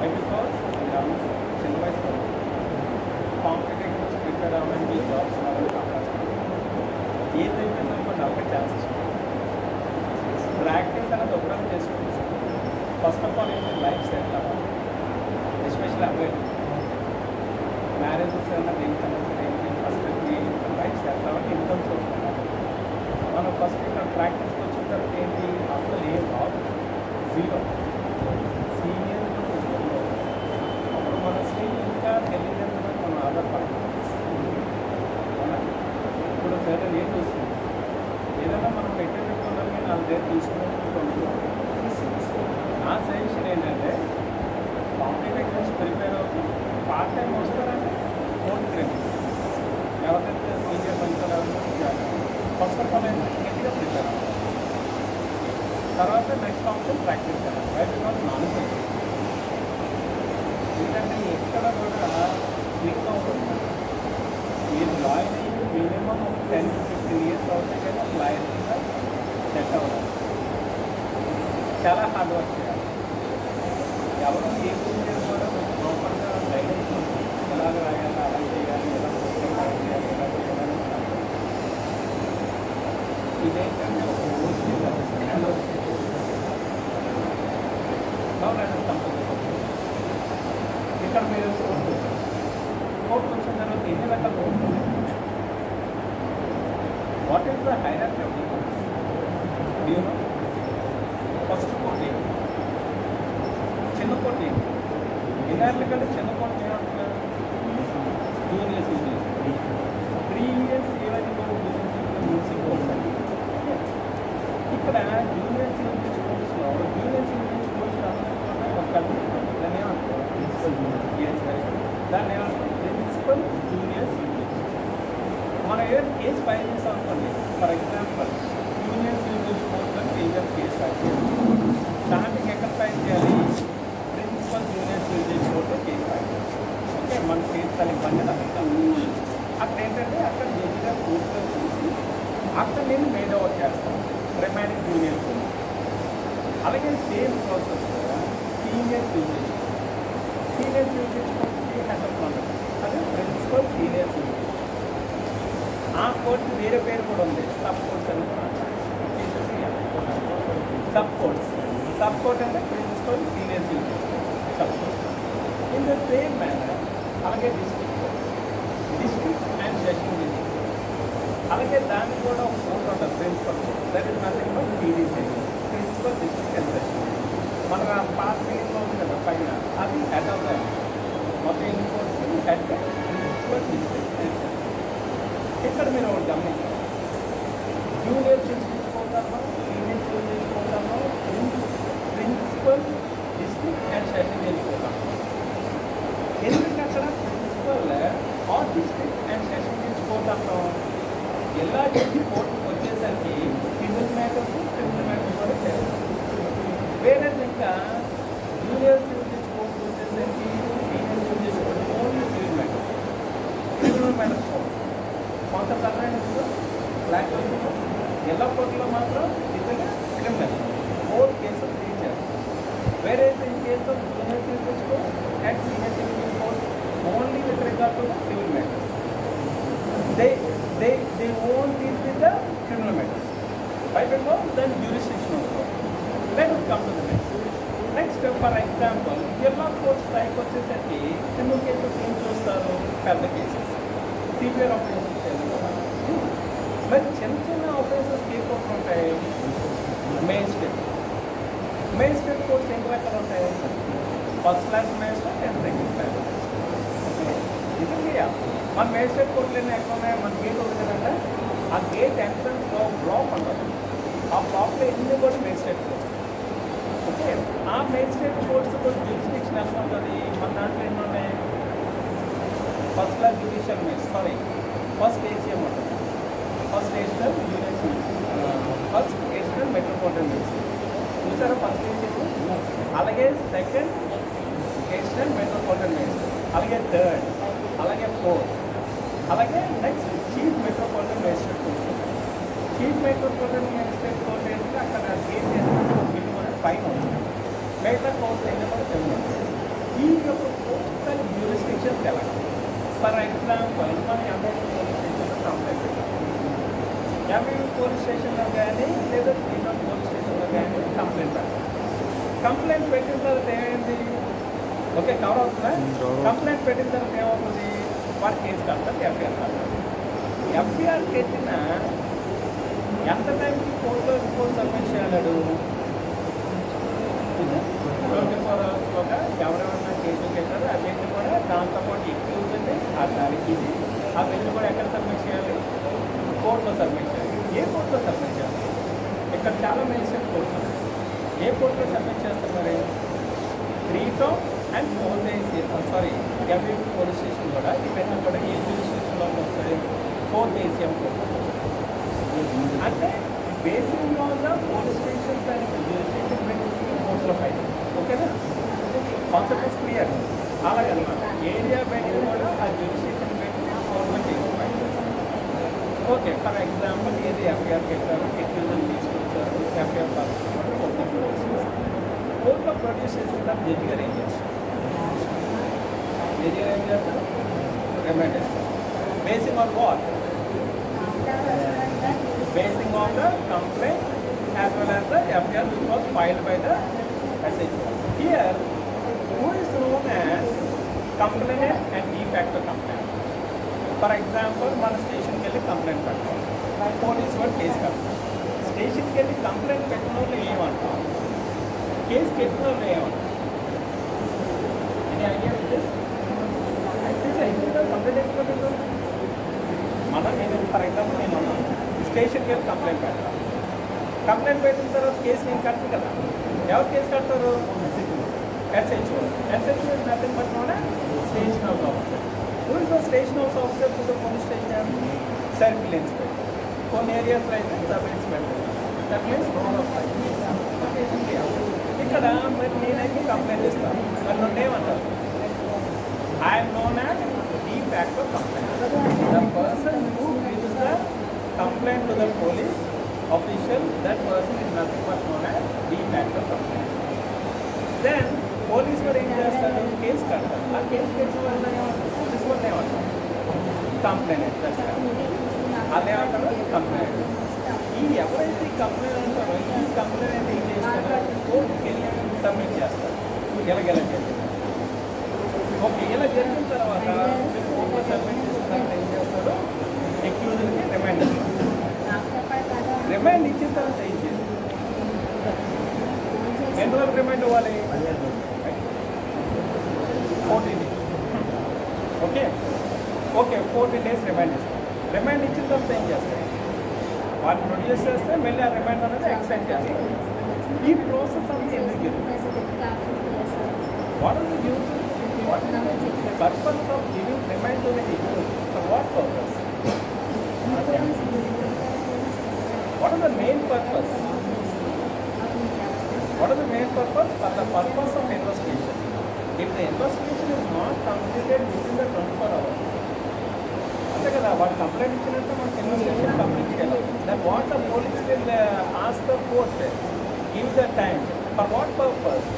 Because చిన్న వయసులో competitive prepare అవ్వడానికి జాబ్స్ రావడానికి అవకాశం ఏదైతే అనుకోండి అవే ఛాన్సెస్ ప్రాక్టీస్ అనేది ఒకరం చేసుకోండి. ఫస్ట్ ఆఫ్ ఆల్ ఏంటి లైఫ్ సెట్ అవ్వాలి, ఎస్పెషల్లీ అబ్బాయి మ్యారేజెస్ అన్నా దేనికన్నా సరే ఏంటి ఫస్ట్ లైఫ్ సెట్ అవ్వాలి, ఇన్కమ్ సోర్స్ ఉండాలి. మనం ఫస్ట్ ఇక్కడ ప్రాక్టీస్కి వచ్చిన తర్వాత ఏంటి అసలు ఏం రాదు, జీరో సీనియర్ అప్పుడు మన స్టేజ్ ఇంకా తెలియదు మనం ఆధారపడాలి. ఇప్పుడు సరే నేను చూస్తుంది ఏదైనా మనం పెట్టేటట్టున్నాం కానీ వాళ్ళ దగ్గర తీసుకున్నట్టు నా సజెషన్ ఏంటంటే కాంపిటేటివ్ ఎగ్జామ్స్ ప్రిపేర్ అవుతుంది, పార్ట్ టైం వస్తారంటే ఫోర్త్ గ్రేడ్ ఎవరికైతే సీనియర్ మంచిగా ఫస్ట్ ఆఫ్ ఆల్ అయితే గట్టిగా ప్రిపేర్ అవ్వాలి. తర్వాత నెక్స్ట్ ఆప్షన్ ప్రాక్టీస్ చేయాలి. బయట కాదు నాలుగు ఎందుకంటే ఎక్కడ కూడా క్లిక్ అవుతుంది. మీరు జాయిన్ అయ్యి మినిమం 10 to 15 years అవుతాయి కానీ ఒక లాయర్గా సెట్ అవ్వాలి. చాలా హార్డ్ వర్క్ చేయాలి. ఎవరు ఏ సీనియర్ కూడా ప్రాపర్గా గైడెన్స్ ఉంటుంది, ఎలాగ రాయాలి, అలా చేయాలి, ఎలా చేయాలి, ఎలా చేయాలి. ఇదేంటంటే ఒక ఇక్కడ మీరు కోర్టు వచ్చిన తర్వాత ఎన్ని రకాల court what is the hierarchy of the courts? Do you know? First court ఏంటి, చిన్న కోర్టు ఏంటి? ఎన్ఆర్ల కంటే చిన్న కోర్టు ఏమంటున్నారు? జూనియర్ సీనియర్ 3 years ఏవైతే మ్యూన్సిపల్ కోర్ట్స్ అండి. ఇక్కడ జూనియర్ సీనియర్ కోర్ట్స్లో జూనియర్ సీనియర్ కోర్ట్స్ ఒక కల్పిస్తాం. దాన్ని ఏమంటారు? దాన్ని ఏమంటారు? Principal junior senior. మనం ఏదైనా కేసు ఫైల్ చేస్తాం అనుకోండి, ఫర్ ఎగ్జాంపుల్ జూనియర్ సీనియర్ కోర్టులో పేజర్ కేసు ఫైల్ చేయాలి. దానికి ఎక్కడ ఫైల్ చేయాలి? ప్రిన్సిపల్ జూనియర్ సీనియర్ కోర్టులో కేసు ఫైల్ చేయాలి. ఓకే, మన కేసు తన ఇబ్బంది అక్కడ అక్కడ ఏంటంటే అక్కడ జడ్జిగా కోర్టులో చూసి అక్కడ నేను మేడ్ ఓవర్ చేస్తాను రిమైనింగ్ జూనియర్ కోర్టు. అలాగే సేమ్ ప్రాసెస్ సీనియర్ సీనియర్ కోర్టుకి హెడ్ ఆఫ్ కాండక్ట్, అదే ప్రిన్సిపల్ సీనియర్ సీనియర్. ఆ కోర్టు వేరే పేరు కూడా ఉంది, సబ్ కోర్ట్స్ అని కూడా అంటారు. సబ్ కోర్ట్ అంటే principal senior senior sub court. In the same manner అలాగే డిస్ట్రిక్ట్ అండ్ సెషన్ అలాగే దానికి కూడా ఒక కోర్ట్ ఉంటుంది, principal court. That is nothing but PDC, principal district and session. మన పాస్ పేజ్లో ఉంది కదా పైన, అది హెడ్ ఆఫ్ ద మొత్తం ఎన్ని courts head principal district and session. ఇక్కడ మీరు ఒకటి గమనించాలి, జూనియర్ తీసుకుంటామో సీనియర్ తీసుకుంటామో ప్రిన్సిపల్ డిస్ట్రిక్ట్ అండ్ సెషన్ తీసుకుంటాము. ఎందుకంటే అక్కడ principal or district and session తీసుకుంటాము ఎలా చేసి కోర్టుకు వచ్చేసరికి సివిల్ మ్యాటర్స్ క్రిమినల్ మ్యాటర్స్ కూడా చేయాలి. వేరే ఇంకా జూనియర్ సివిల్ కోర్టుకు వచ్చేసరికి senior civil court only civil matters, criminal matters కొంత తగ్గ బ్లాక్ ఎలా కోర్టులో మాత్రం నిజంగా క్రిమినల్ 4 కేసెస్ తీర్చారు. వేరే in case of junior civil court and senior civil court only with regard to the civil matters. They won't deal with the criminal matters. Why? Because then jurisdiction also. Let us come to the next. Next, for example, yellow courts strike వచ్చేసరికి criminal cases ఏం చూస్తారు? పెద్ద cases, severe offences. మరి చిన్న offences ఏ court ఉంటాయి? Magistrate courts ఎన్ని రకాలు ఉంటాయి? First class magistrate and second class. నిజంగా మన మేజిస్ట్రేట్ కోర్టులు ఎక్కడ ఉన్నాయి? మన గేట్ ఉంటుందంటే ఆ గేట్ ఎంట్రన్స్లో బ్లాక్ ఉంటుంది. ఆ బ్లాక్లో ఎన్ని కూడా మేజిస్ట్రేట్ కోర్ట్స్. ఓకే, ఆ మేజిస్ట్రేట్ కోర్ట్స్ కూడా జ్యూరిస్డిక్షన్ ఎంత ఉంటుంది? మన దాంట్లో ఎన్ని ఉన్నాయి? First class judicial magistrate, first ACM ఉంటుంది, first national first national metropolitan magistrate చూసారా? ఫస్ట్ ఏసీఎం, అలాగే సెకండ్ నేషనల్ మెట్రోపాలిటన్ మేజిస్ట్రేట్, అలాగే థర్డ్, అలాగే ఫోర్త్, అలాగే next chief metropolitan magistrate court. Chief metropolitan magistrate court ఏంటంటే అక్కడ గేట్ బిల్డింగ్ అనేది పైన ఉంటుంది. మిగతా కోర్ట్స్ ఎన్ని కూడా 7 ఉంటాయి. ఈ కేసు ఎలా? ఫర్ ఎగ్జాంపుల్ మనం ఎంబీ పోలీస్ స్టేషన్లో కంప్లైంట్ పెట్టాం. ఎంబీ పోలీస్ స్టేషన్లో కానీ లేదా శ్రీకాకుళం పోలీస్ స్టేషన్లో కానీ కంప్లైంట్ పెట్టాం. కంప్లైంట్ పెట్టిన తర్వాత ఏమైంది? ఓకే, కవర్ అవుతుందా? కంప్లైంట్ పెట్టిన తర్వాత ఏమవుతుంది? వాడు కేసు కడతారు, ఎఫ్ఐఆర్ కడతారు. ఎఫ్ఐఆర్ కట్టిన ఎంత టైంకి కోర్టులో రిపోర్ట్ సబ్మిట్ చేయలేడు? 24 అవర్స్లోగా ఎవరెవరైనా కేసులు పెట్టారో అవన్నీ కూడా దాంతోపాటు ఎక్యూజ్ ఉంది, ఆ దానికి ఇది అవన్నీ కూడా ఎక్కడ సబ్మిట్ చేయాలి? కోర్టులో సబ్మిట్ చేయాలి. ఏ కోర్టులో సబ్మిట్ చేయాలి? ఇక్కడ చాలా మెజిస్ట్రేట్ కోర్టు ఉంది. ఏ కోర్టులో సబ్మిట్ చేస్తారు మరి? 3 town and 4 days sorry MB police station కూడా ఇవన్నీ కూడా ఏ జ్యూరిస్డిక్షన్లో వస్తుంది? 4 days కోర్టు. అంటే బేసిక్ లాగా పోలీస్ స్టేషన్స్ దానికి జ్యూరిస్డిక్షన్ పెట్టి కోర్టులో ఫైల్. ఓకేనా? Concept clear. అలాగనమాట ఏరియా పెట్టి కూడా ఆ జ్యూరిస్డిక్షన్ పెట్టి కోర్టులో case file. Okay, for example ఏది ఎఫ్ఐఆర్ పెట్టారు, ఎక్యూజన్ తీసుకొచ్చారు, ఎఫ్ఐఆర్ పాల్గొన్నారు, కోర్టులో ప్రొడ్యూస్ చేసిన తర్వాత జడ్జి గారు ఏం చేస్తారు? జడ్జి గారు ఏం చేస్తారు? రిమైండ్ చేస్తారు. Basing on what? Basing on the complaint as well as the FIR which was filed by the SHO. Here, who is known as complainant and de facto complainant? For example, మన స్టేషన్కి వెళ్ళి complaint పెట్టాం, police వాడు case కడతాం. స్టేషన్కి వెళ్ళి complaint పెట్టిన వాళ్ళు ఏమంటాం? కేసు పెట్టిన వాళ్ళు ఏమంటాం? ఇది ఐడియా కంప్లైంట్ ఎక్స్పెక్ట్ మనం నేను ఫర్ ఎగ్జాంపుల్ నేను అన్నాను స్టేషన్కి వెళ్ళి కంప్లైంట్ పెడతాను. కంప్లైంట్ పెట్టిన తర్వాత కేసు నేను కడతాను కదా. ఎవరు కేసు కడతారు? SHO. SHO is nothing but known as Station House Officer. Who is the Station House Officer to the police station? Circle Inspector. కొన్ని ఏరియాస్లో అయితే sub inspector. That means role of ఇక్కడ మరి నేనైతే కంప్లైంట్ ఇస్తాను. మరి నన్ను ఏమంటారు? I'm known as de facto complainant. The person who gives the complaint to the police official, that person is nothing but known as de facto complainant. Then police వారు ఏం చేస్తారు? కేసు కడతారు. ఆ కేసు కట్టిన వల్ల ఏమంటారు? పోలీస్ వాళ్ళు ఏమంటారు? కంప్లైంట్. అదే ఏమంటారు? కంప్లైంట్. ఈ ఎవరైతే కంప్లైంట్ అంటారో ఈ కంప్లైంట్ ఏం చేస్తారు? కోర్టుకి వెళ్ళి సబ్మిట్ చేస్తారు. ఇలా ఓకే, ఇలా జరిగిన తర్వాత మీరు కోర్టులో సబ్మిట్ చేసిన తర్వాత ఏం చేస్తారు? ఎక్యూజ్డ్కి రిమైండ్ ఇస్తారు. రిమైండ్ ఇచ్చిన తర్వాత ఏం చేయాలి? ఎన్ని రోజులు రిమైండ్ ఇవ్వాలి? 14 days. Okay okay 14 days remand ఇస్తారు. రిమైండ్ ఇచ్చిన తర్వాత ఏం చేస్తారు? వాళ్ళు ప్రొడ్యూస్ చేస్తే మళ్ళీ ఆ రిమైండ్ అనేది ఎక్స్టెండ్ చేస్తారు. ఈ ప్రాసెస్ అంతా ఎందుకు జరుగుతుంది? What are the use? What is the purpose of giving remand to the accused? For what purpose? What is the main purpose? What is the main purpose? For the purpose of investigation. If the investigation is not completed within the 24 hours, అంతే కదా, వాడు complaint ఇచ్చినట్టు మనకు investigation complete చేయాలి. Then what the police will ask the court, give the time. For what purpose?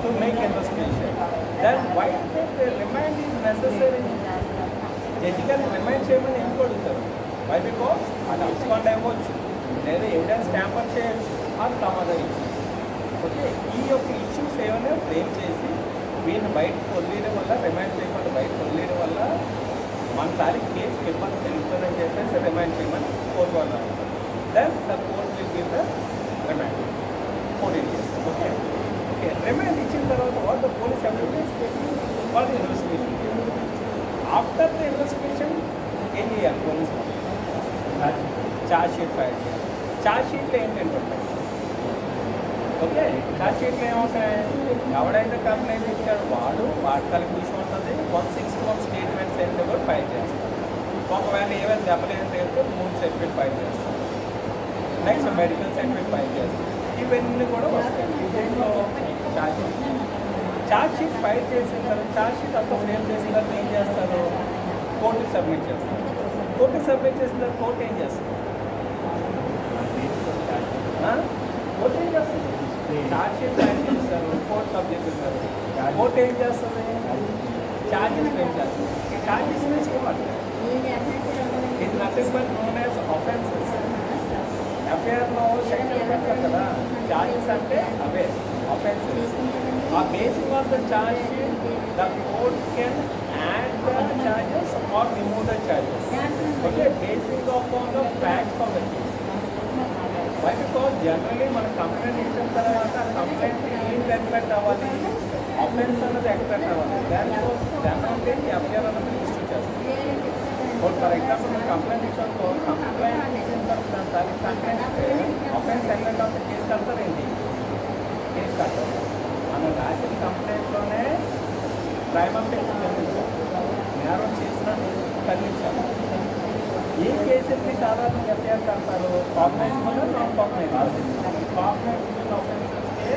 to make investigation. Then why the remand is necessary? Judge గారిని remand చేయమని ఎందుకు అడుగుతారు? వై? బికాస్ అది అబ్స్కాండ్ అవ్వచ్చు, లేదా ఎవిడెన్స్ ట్యాంపర్ చేయొచ్చు, అది సమాధానం ఇచ్చు. ఓకే, ఈ యొక్క ఇష్యూస్ ఏమైనా ఫ్రేమ్ చేసి వీళ్ళని బయటకు వదిలేయడం వల్ల, రిమైండ్ చేయకుండా బయటకు వదిలేయడం వల్ల మన తారీఖు కేసుకి ఇబ్బంది జరుగుతుందని చెప్పేసి రిమైండ్ చేయమని కోర్టు వాళ్ళు అంటారు. Then the court will give the remand 14 days. Okay okay, remand ఇచ్చిన తర్వాత వాట్ ద పోలీస్ ఎవిడెన్స్ వాళ్ళు ఇన్వెస్టిగేషన్. ఆఫ్టర్ ద ఇన్వెస్టిగేషన్ ఏం చేయాలి? పోలీస్ ఛార్జ్ షీట్ ఫైల్ చేయాలి. ఛార్జ్ షీట్లో ఏంటంటే ఉంటాయి. ఓకే, ఛార్జ్ షీట్లో ఏమవుతాయి? ఎవడైతే కంప్లైంట్ ఇచ్చాడు వాడు వార్తలకు విషయం ఉంటుంది. 161 స్టేట్మెంట్స్ ఏంటో కూడా ఫైల్ చేస్తారు. ఒకవేళ ఏమైనా దెబ్బలేని రేపు 3 సర్టిఫికేట్ ఫైల్ చేస్తారు. నెక్స్ట్ మెడికల్ సర్టిఫికేట్ ఫైల్ చేస్తారు. ఇవన్నీ కూడా వస్తాయి. దీంట్లో ఛార్జ్ షీట్ ఫైల్ చేసిన తర్వాత ఛార్జ్ షీట్ అంతా ఫ్రేమ్ చేసిన తర్వాత ఏం చేస్తారు? కోర్టుకి సబ్మిట్ చేస్తారు. కోర్టుకి సబ్మిట్ చేసిన తర్వాత కోర్టు ఏం చేస్తుంది? కోర్టు ఏం చేస్తుంది? ఛార్జ్ షీట్ ఫైల్ చేస్తారు, కోర్టు సబ్మిట్ చేస్తారు. కోర్టు ఏం చేస్తుంది? charges pay చేస్తారు. Charges means what? It's nothing but known as offenses. ఎఫ్ఐఆర్లో సెక్షన్ పెడతారు కదా, చార్జెస్ అంటే అవే offenses. ఆ basing of the charge the court can add the charges or remove the charges. Okay, basing of on the facts of the case. Why because generally మన complaint ఇచ్చిన తర్వాత complaint ఏంటి expect అవ్వాలి, offence అన్నది expect అవ్వాలి. దానికంటే FIR అన్నది register చేస్తాం. ఫర్ ఎగ్జాంపుల్ మీరు కంప్లైంట్ ఇచ్చాను, కంప్లైంట్ ఇచ్చిన తర్వాత కంప్లైంట్ అఫెన్స్ ఎక్స్పెక్ట్ అవుతుంది, కేసు కడతారేంటి, కేసు కడతారు. మనం రాసిన కంప్లైంట్లోనే ప్రైమా ఫేసి ఖండించాం, నేరం చేసిన ఖండించాము. ఏ కేసులకి సాధారణ ఎఫ్ఐఆర్ కడతారు, కాగ్నైజబుల్ నాన్ కాగ్నైజబుల్. కాగ్నైజబుల్ ఆఫెన్సెస్కి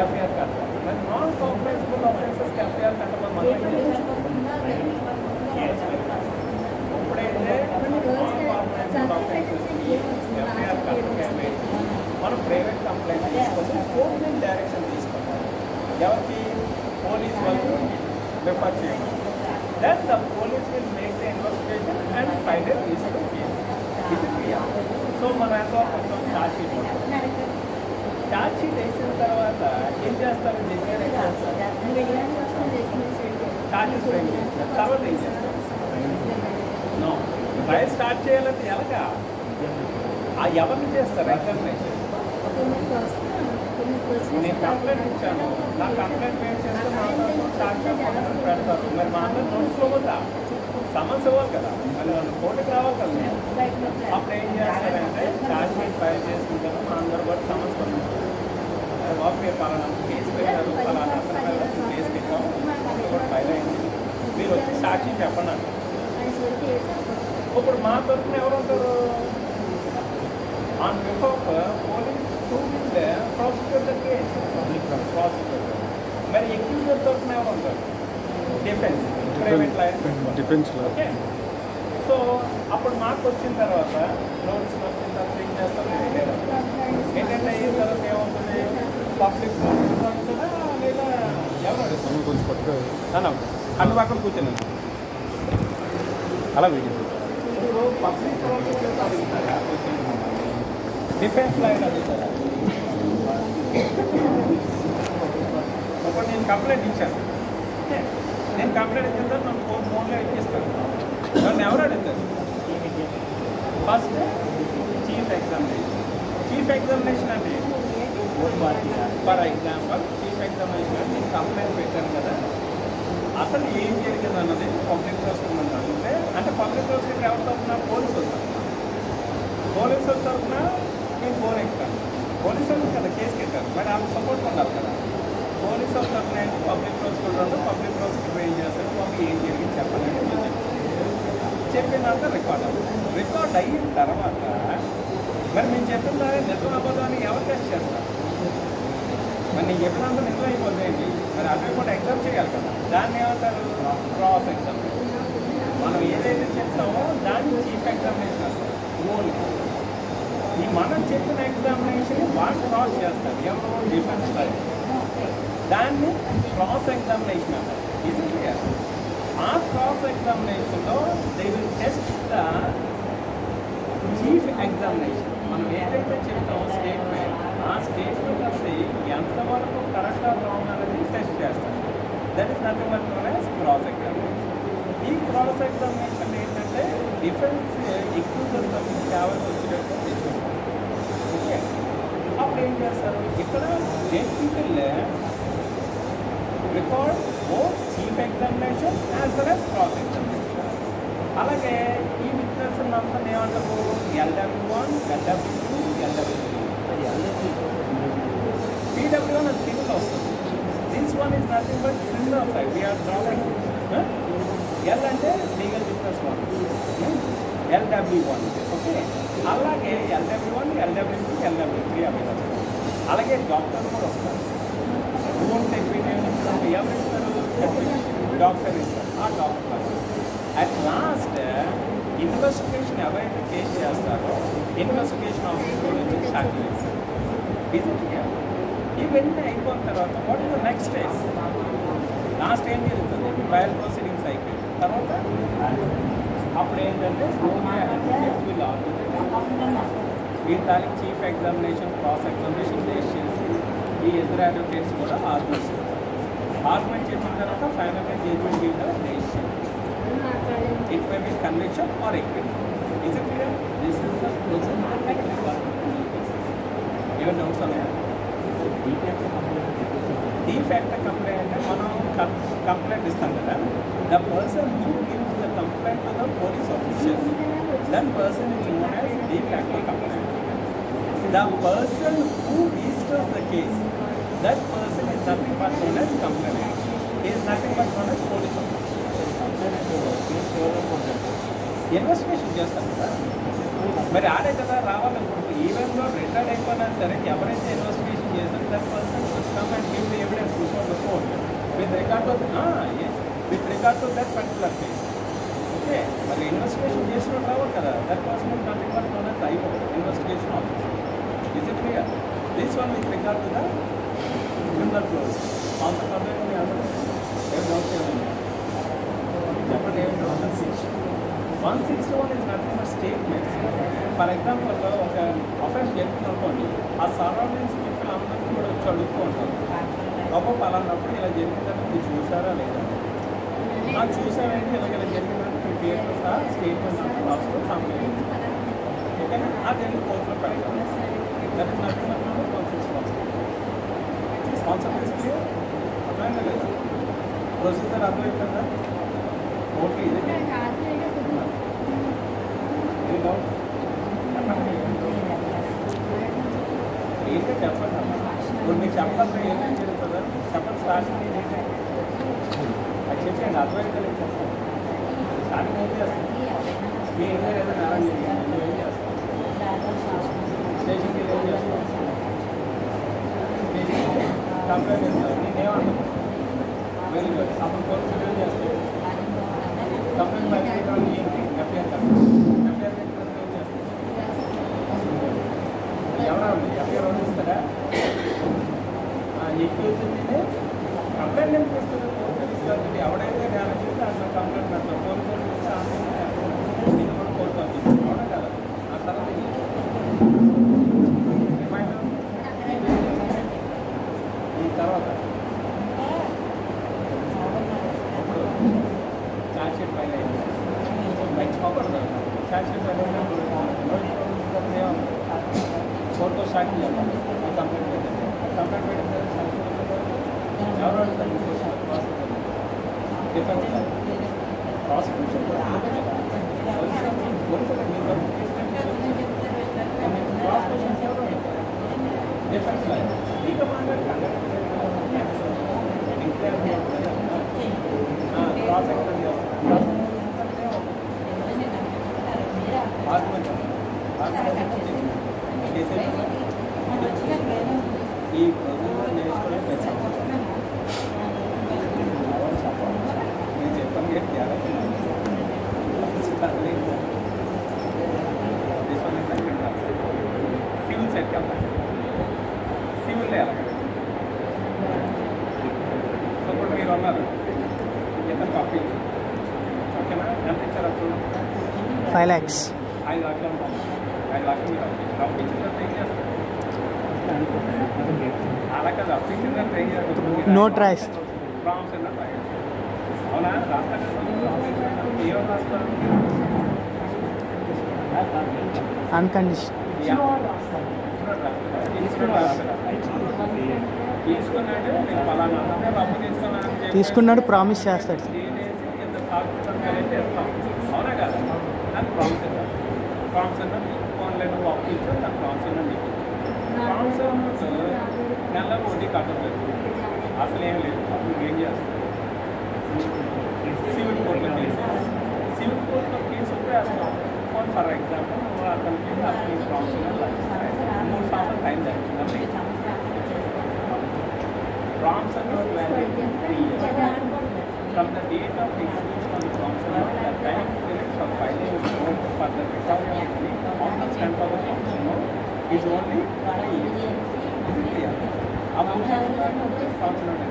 ఎఫ్ఐఆర్ కడతారు, మరి నాన్ కాగ్నైజబుల్ ఆఫెన్సెస్కి ఎఫ్ఐఆర్ కట్టడం మనం ఎప్పుడైతే నాన్ కాగ్నైజబుల్ ఆఫెన్సెస్కి ఎఫ్ఐఆర్ కట్టడం మనం ప్రైవేట్ కంప్లైంట్ తీసుకొని కోర్టు నుంచి డైరెక్షన్ తీసుకుంటాం, ఎవరికి పోలీస్ వాళ్ళు రిఫర్ చేయాలి. Then the police will make the investigation and finally issue the case. This is clear. So మన కొంచెం ఛార్జ్ షీట్ ఉంటుంది. ఛార్జ్ షీట్ వేసిన తర్వాత ఏం చేస్తారు, డిక్లేర్ చేస్తారు, ఛార్జెస్ ఫ్రేమ్ చేస్తారు. తర్వాత ఏం చేస్తారు, నో ట్రయల్ స్టార్ట్ చేయాలంటే ఎలాగా ఎవరిని చేస్తారు ఎగ్జామినేషన్. నేను కంప్లైంట్ ఇచ్చాను, నా కంప్లైంట్ మేము చేస్తే మాట్లాడుతూ సాక్షి పెడతారు, మరి మా అందరూ నోట్స్లో పోతా సమన్స్ ఇవ్వాలి కదా, మరి వాళ్ళు కోర్టుకు రావాలి కదా. అప్పుడు ఏం చేస్తారంటే ఛార్జ్ షీట్ ఫైల్ చేసుకుంటారు, మా అందరూ కూడా సమన్స్ పంపిస్తారు. బాబు మీరు పలానా కేసు పెట్టారు, పలానా కేసు పెట్టాం, కూడా ఫైల్ అయింది, మీరు వచ్చి సాక్షి చెప్పండి అంటారు. ఇప్పుడు మా తరఫున ఎవరు ఉంటారు, on behalf police prosecute the case, prosecutor. మరి ఎక్యూజర్ తరఫున ఎవరు ఉంటారు, defence, private lawyer defence. Okay, so అప్పుడు మాకు వచ్చిన తర్వాత నోటీస్ వచ్చిన తర్వాత ఏం చేస్తాం, ఏంటంటే అయిన తర్వాత ఏమవుతుంది, పబ్లిక్ ఉంటుందా లేదా ఎవరు కొంచెం పట్టుగా అన్ని పక్కన కూర్చొని అలా వీడియో. ఇప్పుడు పబ్లిక్ ప్రాసిక్యూటర్ అడుగుతారా, డిఫెన్స్ లాయర్ అడుగుతారా. ఇప్పుడు నేను కంప్లైంట్ ఇచ్చాను, నేను కంప్లైంట్ ఇచ్చిన తర్వాత నన్ను ఫోన్లో ఇచ్చేస్తాను. నన్ను ఎవరు అడుగుతారు, first chief examination. Chief examination అంటే ఫర్ ఎగ్జాంపుల్ చీఫ్ ఎగ్జామినేషన్ అంటే నేను కంప్లైంట్ పెట్టాను కదా, అసలు ఏం జరిగింది అన్నది పబ్లిక్ ప్రాసిక్యూటర్ అడిగితే, అంటే పబ్లిక్ ప్రాసిక్యూటర్ ఎవరి తరఫున, పోలీసు వస్తారు, పోలీసు తరఫున నేను ఫోన్ ఎక్కుతాను. పోలీసు వాళ్ళు కదా కేసు పెట్టారు, మరి వాళ్ళకి సపోర్ట్ ఉండాలి కదా. పోలీసు వాళ్ళ తరఫున పబ్లిక్ ప్రాసిక్యూటర్ అంటే పబ్లిక్ ప్రాసిక్యూటర్ ఏం చేస్తారు, మాకు ఏం జరిగింది చెప్పాలని చెప్పిన తర్వాత రికార్డ్ అయిన తర్వాత మరి మేము చెప్పిన తర్వాత నిజం అవ్వదని ఎవరు టెస్ట్ చేస్తారు, మరి నేను చెప్పినంత నిజం అయిపోతుంది, మరి అవి కూడా ఎగ్జామ్ చేయాలి కదా. దాన్ని ఏమంటారు, క్రాస్ ఎగ్జామినేషన్. మనం ఏదైతే చెప్తామో దాన్ని చీఫ్ ఎగ్జామినేషన్ అంటారు. ఓన్లీ ఈ మనం చెప్పిన ఎగ్జామినేషన్ వాళ్ళు క్రాస్ చేస్తారు, ఎవరు డిఫెన్స్ లాయర్, దాన్ని క్రాస్ ఎగ్జామినేషన్ అంటారు. ఇది క్లియర్. ఆ క్రాస్ ఎగ్జామినేషన్లో they will test the chief examination. మనం ఏదైతే చెప్తామో స్టేట్మెంట్, ఆ స్టేట్మెంట్ అంటే ఎంతవరకు కరెక్ట్గా రాంగ్ అనేది టెస్ట్ చేస్తారు. That is nothing but known as cross examination. ఈ క్రాస్ ఎగ్జామినేషన్ ఏంటంటే డిఫెన్స్ ఎక్యూజర్ తరఫున కావాల్సి వచ్చినట్టు తీసుకుంటారు. ఓకే, అప్పుడు ఏం చేస్తారు, ఇక్కడ people record both chief examination as well as cross examination. అలాగే ఈ విట్నెస్ అంతా ఏమంటారు, LW1, LW2, LW3. PW1 అది సివిల్ వస్తుంది. This one is nothing but criminal side we are dropping. L అంటే లీగల్ విట్నెస్ 1, LW1. ఓకే, అలాగే LW1, LW2, LW3 అవి వస్తారు. అలాగే డాక్టర్ కూడా వస్తారు. ఫోన్స్ ఎవరు ఇస్తారు, డాక్టర్ ఇస్తారు. ఆ డాక్టర్ అట్ లాస్ట్ ఇన్వెస్టిగేషన్ ఎవరైతే కేసు చేస్తారో ఇన్వెస్టిగేషన్ ఆఫీసర్ వచ్చి షార్ట్ చేస్తారు. ఇవన్నీ అయిపోయిన తర్వాత what is the next stage, last ఏం జరుగుతుంది ట్రయల్ ప్రొసీడింగ్స్ అయిపోయింది తర్వాత అప్పుడు ఏంటంటే దీని తారీఖు chief examination cross examination base చేసి ఈ ఇద్దరు అడ్వకేట్స్ కూడా ఆర్గ్యుమెంట్ చేసిన తర్వాత ఫైనల్గా judgement give the decision. It may be conviction or acquit. Is it clear? This is the process. ఏమైనా డౌట్స్ ఉన్నాయా? డిఫాక్ట్ కంప్లైంట్ అంటే మనం కంప్లైంట్ ఇస్తాం కదా, the person who gives the complaint to the police officers, that person is known as de facto complaint. The person who registers the case, that person is nothing but known as complainant. He is nothing but known as police officer. Investigation చేస్తాం కదా, మరి ఆడే కదా రావాలనుకుంటే ఈవెన్లో retired అయిపోయినా సరే ఎవరైతే investigation చేస్తారో that person come and give the evidence before the court with regard to that particular case. Okay, మరి ఇన్వెస్టిగేషన్ చేసినట్టు రావాలి కదా, that person is nothing but known as IO, investigation officer. Is it clear? This one with regard to the criminal clause. On the contrary, we have చెప్పండి. 161 is nothing but statements. For example, ఒక offence జరుగుతుందనుకోండి, ఆ surroundings people అందరూ కూడా వచ్చి అడుగుతూ ఉంటారు, బాబా పలానప్పుడు ఇలా జరిగిందని మీరు చూసారా లేదా, చూసారంటే ఇలా జరిగిందని మీ పేరుతో సహా స్టేట్మెంట్ అంతా రాసుకొని కంప్లైంట్. ఓకేనా? అది వెళ్ళి కోర్టులో పెడతాం. That is nothing but 161. Concept is clear? అర్థమైందా లేదా? ప్రొసీజర్ అర్థమైందా? ఓకే, ఇది ఏంటో చెప్పండి. ఇప్పుడు మీకు చెప్పాలి ఏమేమి జరుగుతుందా చెప్పండి. స్టార్టింగ్ అది చెప్పండి, అర్థమైందా లేదు స్టార్టింగ్ ఏం చేస్తాం. మీ ఏదో ఏదో నేరం జరిగింది, ఏం చేస్తాం? స్టేషన్కి ఏం చేస్తాం? కంప్లైంట్ చేస్తారు. నేనేమంటాను వెరీ గుడ్. అప్పుడు పోలీసులు ఏం చేస్తారు? కంప్లైంట్ బయట ఏంటి ఎఫ్ఐఆర్ కట్టాలి. ఎఫ్ఐఆర్ కట్టిన ఏం చేస్తారు? ఎవరా ఎఫ్ఐఆర్ ఎవరు ఇస్తారా? ఎక్యూజ్ కంప్లైంట్ ఏం చేస్తారు? పోలీసులు ఇస్తారు. ఎవడైతే నేరం చేస్తే అట్లా కంప్లైంట్ పెడతారు. పోలీసులు ఇస్తే ఇది కూడా కోర్టు పంపిస్తారు. అవునా కదా? ఆ తర్వాత ఈ తర్వాత ఇప్పుడు ఛార్జ్షీట్ ఫైల్ అయింది, మర్చిపోకూడదు. ఛార్జ్షీట్ ఫైల్ అయినప్పుడు కోర్టులో సాక్షి చెప్పాలి. కంప్లైంట్ పెట్టింది. కంప్లైంట్ పెట్టిన సాక్షి ఎవరు అడుగుతారు? డిఫెన్స్ ప్రాసిక్యూషన్ ప్రాసిక్యూషన్స్ ఎవరు డిఫెన్స్ లైన్ ఈ కమాండర్ క్రాస్ ఎక్స్ప్లెయిన్ చేస్తారు. ఈ ప్రొసీజర్ నేర్చుకునే నేను చెప్పాను సివిల్ సెట్ వెళ్తాను. సివిల్ ఇప్పుడు మీరు అన్నారు ఇతను పంపించు. ఓకేనా? ఎంత ఇచ్చారు అప్పుడు? 5 lakhs. 5 లక్షలు. 5 లక్షలు మీరు పంపించిన తర్వాత ఏం చేస్తారు? అలా కదా, పంపించిన తర్వాత ఏం చేస్తారు? No trust. ప్రామ్స్ అన్న ట్రై అవునా? రాస్తారు. ఏమో రాస్తారు? Unconditional. తీసుకున్నాడు నేను పలానా అప్పు తీసుకున్నాను తీసుకున్నాడు ప్రామిస్ చేస్తాడు. అవునా కదా? దాన్ని ప్రామిస్ అన్నారు. ప్రామిస్ అన్న ఆన్లైన్ అప్పు ఇచ్చారు, దాని ప్రామిస్ అన్న మీకు ప్రామిస్ నెలకు వడ్డీ కట్టలేదు, అసలు ఏం లేదు. అప్పుడు ఏం చేస్తారు? సివిల్ కోర్టులో కేసు. సివిల్ కోర్టులో కేసు ఉంటే అసలు ఫర్ ఎగ్జాంపుల్ అతనికి ప్రామిస్ 3 సంవత్సరాలు టైం జరిగింది. Prompts are not valid 3 years. From the date of execution of the prompts, the time period for filing a note for the recovery of money on the stamp of the prompts note is only 3 years. Is it clear? अब prompts note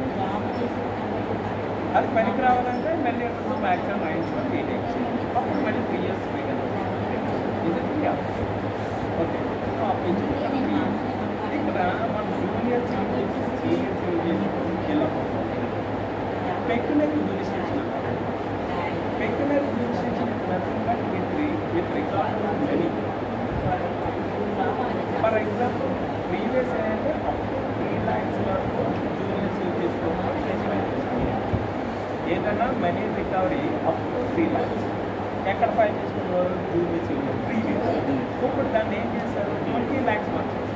అది పనికి రావాలంటే మళ్ళీ ఏంటంటే maximum రాయించుకొని maintain చేయాలి. అప్పుడు మళ్ళీ 3 years free కదా. ఇది ఓకే. ఇక్కడ మన జూనియర్ సీనియర్ ఎలా పెక్యునరీ jurisdiction పెక్యునరీ jurisdiction is nothing but with regard to money. For example previous ఏంటంటే అప్ టు 3 lakhs వరకు జూనియర్స్ యూజ్ చేసుకోవాలి. ఏదైనా money recovery up to 3 lakhs ఎక్కడ ఫైల్ చేసుకున్నారు జూనియర్స్ యూజ్ ప్రీవియస్. ఇప్పుడు దాన్ని ఏం చేశారు 20 lakhs మార్చారు.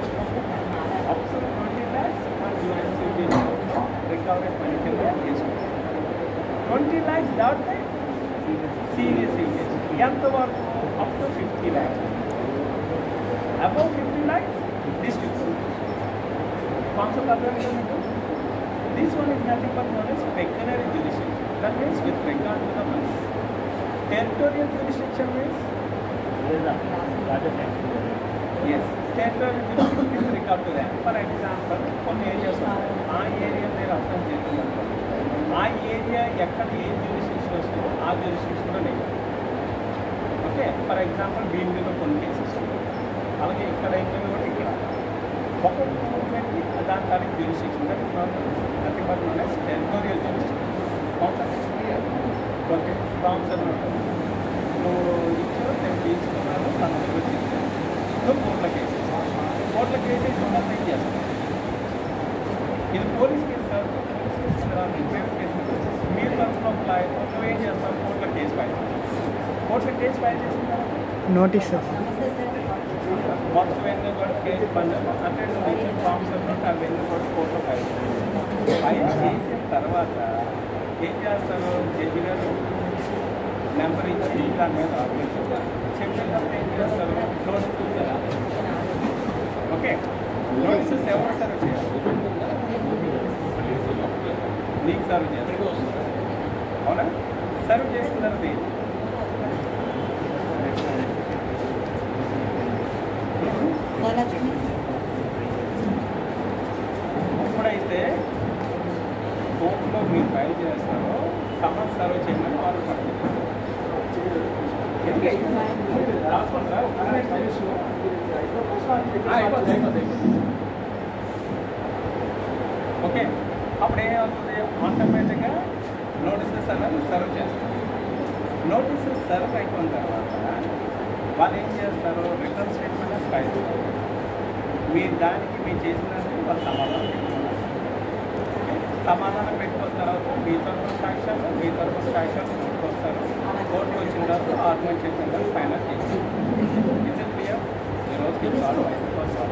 అప్ టు 20 lakhs మన జూనియర్స్ యూజ్ చేసుకోవాలి రికవరీ మనీ కింద చేసుకుంటారు. 20 lakhs దాటితే సీరియస్ యూజ్ ఎంతవరకు up to 50 lakhs. above 50 lakhs district concept available. This one is nothing but known as pecuniary jurisdiction. That means with regard to the money. Territorial jurisdiction means yes, territorial jurisdiction is regard to that. For example, కొన్ని areas ఆ area మీరు అర్థం చేస్తున్నారు. ఆ area ఎక్కడ ఏ jurisdiction వస్తుందో ఆ jurisdiction లో లేదు. ఓకే. ఫర్ ఎగ్జాంపుల్ భీమిలిలో కొన్ని కేసెస్ అలాగే ఇక్కడ ఇంకా కూడా ఇక్కడ ఒక మూమెంట్కి దాని దానికి jurisdiction that is not nothing but known as territorial jurisdiction. Okay. Problems అని ఉంటుంది. నువ్వు ఇచ్చావు నేను తీసుకున్నాను సంతకం వచ్చింది నువ్వు కోర్టుల కేసెస్ ఉన్నది ఏం చేస్తాను. ఇది పోలీస్ కేసు కాదు. పోలీస్ కేసు ప్రైవేట్ కేసు మీరు తరఫున నువ్వేం చేస్తావు కోర్టుల కేసు ఫైల్ చేసిన తర్వాత నోటీస్ మొత్తం ఎన్ని కూడా కేసు బంద్ అంటే నువ్వు ఇచ్చిన ఫామ్స్ ఉన్నట్టు అవన్నీ కూడా కోర్టులో ఫైల్ చేసిన తర్వాత ఏం చేస్తాను జడ్జి గారు నెంబర్ ఇచ్చి దాని మీద చెప్పిన తర్వాత ఏం చేస్తారు నోటీస్ చూస్తారా. ఓకే. నోటీసెస్ ఎవరు సర్వ్ చేయాలి నీకు సర్వ్ చేయాలి అవునా. సర్వ్ చేసిన తర్వాత ఎప్పుడైతే కోర్టులో మీరు ఫైల్ చేస్తారో సమన్స్ సర్వ్ చేయమని ఆర్డర్ పడుతుంది. ఓకే. అప్పుడు ఏమవుతుంది ఆటోమేటిక్గా నోటీసెస్ అనేది సర్వ్ చేస్తారు. నోటీసెస్ సర్వ్ అయిపోయిన తర్వాత వాళ్ళు ఏం చేస్తారు రిటర్న్ స్టేట్మెంట్ ఫైల్ చేస్తారు. మీరు దానికి మీరు చేసినది వాళ్ళు సమాధానం పెట్టుకున్నారు. సమాధానం పెట్టుకున్న తర్వాత మీ తరఫున సాక్ష్యాలు కోర్టుకు వస్తారు. కోర్టుకు వచ్చిన తర్వాత ఆర్గ్యుమెంట్ చేసిన తర్వాత ఫైనల్ చేస్తారు. It's clear. ఈరోజుకి సాల్వ్ అయిపోతుంది.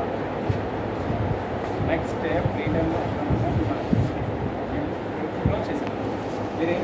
నెక్స్ట్ ఫ్రీడమ్లో క్లోజ్ చేస్తారు. మీరు ఏం